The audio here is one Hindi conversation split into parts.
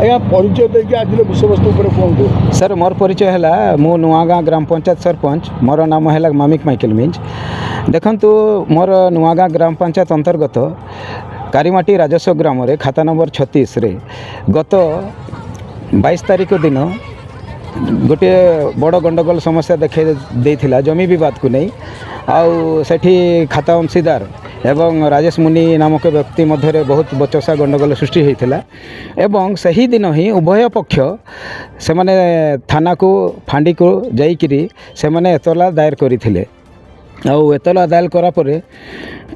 आज्ञा परिचय देखिए आज विषय वस्तु कहूँ। सर मोर परिचय है मु नुआगाँ ग्राम पंचायत सरपंच मोर नाम है मामिक माइकेल मिंज। देखंतु मोर नुआगाँ ग्राम पंचायत अंतर्गत कारीमाटी राजस्व ग्राम रे खाता नंबर 36 रे गत 22 तारीख दिन गोटे बड़ गंडगोल समस्या देखा देइथिला जमी विवाद को नहीं आउ सेठी खाता अंशीदार एवं राजेश मुनि नामक व्यक्ति मध्य बहुत बचसा गंडगोल सृष्टि होता एवं सही दिन ही उभय पक्ष से माने थाना को फांडी को जाइकिरी से माने एतला दायर करथिले आउ एतला दायर करा परे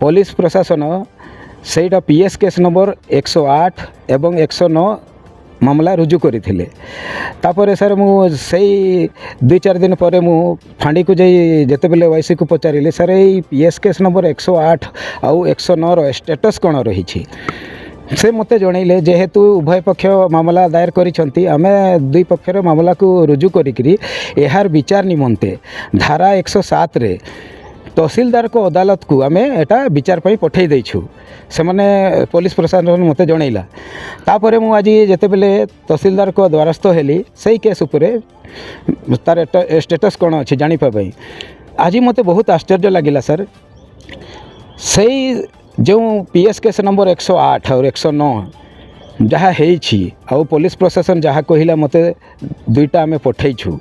पुलिस प्रशासन सेटा पीएस केस नंबर 108 एवं 109 मामला रुजु करथिले। तापरे सर मु सही 2-4 दिन पर मु फांडी को जाई जेते बेले वाईसी को पचारिले सर ए पीएस केस नंबर 108 आउ 109 रो स्टेटस कोन रही छी से मते जणैले जेहेतु उभय पक्ष मामला दायर करिसंती आमे दुई पक्षर मामला को रुजु करिकरी एहार विचार निमंते धारा 107 रे तहसीलदार को अदालत को आमे एटा विचार पई पठै दैछु से माने पुलिस प्रशासन मते जणैला। तापरे मु आज जेते बेले तहसीलदार को द्वारस्थ हेली सही केस उपरे तार स्टेटस कोन अछि जानि पाबै आज मते बहुत आश्चर्य लागिला सर। सही जो पीएस केस नंबर 108 और 109 जहाँ हो पुलिस प्रशासन जहाँ कहला मते दुईटा आमे पठैछु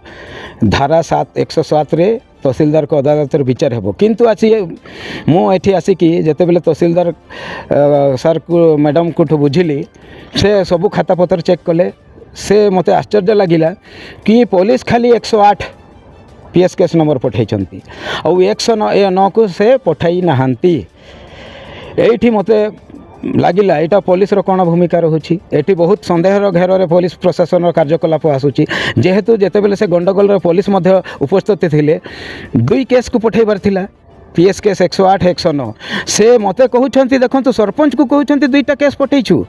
धारा 107 रे तहसीलदार को अदालत विचार हेबो किंतु आसी मु एठी आसिकी जेते बेले तहसीलदार सर को मैडम को बुझिली से सबू खाता पत्र चेक कले से मते आश्चर्य लागिला कि पुलिस खाली 108 पीएस केस नंबर पठैछंती और 109 को से पठाई नहांती एठी मते लागिला एटा पुलिस रो कोन भूमिका रहुछि एठी बहुत संदेहर घेर पुलिस प्रशासन कार्यकलाप आसुछि जेहेतु जेते बेले से गंडगोल पुलिस मध्य उपस्थित थिले दुई केस को पठैबार थिला पीएस केस 108 109 से मते कहउछंती देखंतु सरपंच को कहउछंती दुईटा केस पठैछु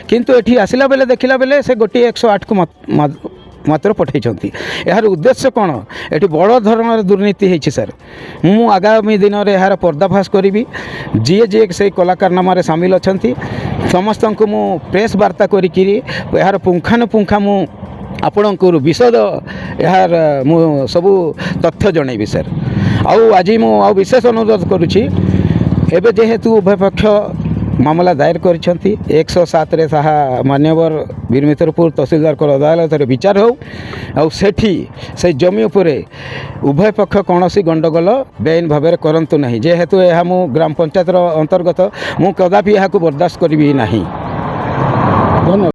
किंतु एठी आसिला बेले देखिला बेले से गोटी 108 को मात्र पठैछंती यार उद्देश्य कौन एटी बड़ धरण दुर्नीति है सर। मु आगामी दिन में यार पर्दाफाश करी जी से कलाकारनामा सामिल अच्छा समस्त को मु प्रेस वार्ता करी यार पुंखानुपुंखा मु आपण को विशद यार मु सबू तथ्य जनइबी सर। आउ आज मु विशेष अनुरोध करुच्ची एबे जेहेतु उभय पक्ष मामला दायर करिसेंती 107 रे साहा मान्यवर वीरमित्रपुर तहसीलदार को अदालत रे विचार हो आउ सेठी से जमी उपरे उभय पक्ष कौनसी गंडगोल बेआईन भाव में करंतु नहीं जेहेतु यह मु ग्राम पंचायत अंतर्गत मु कदापि यह बर्दाश्त करी नहीं। धन्यवाद।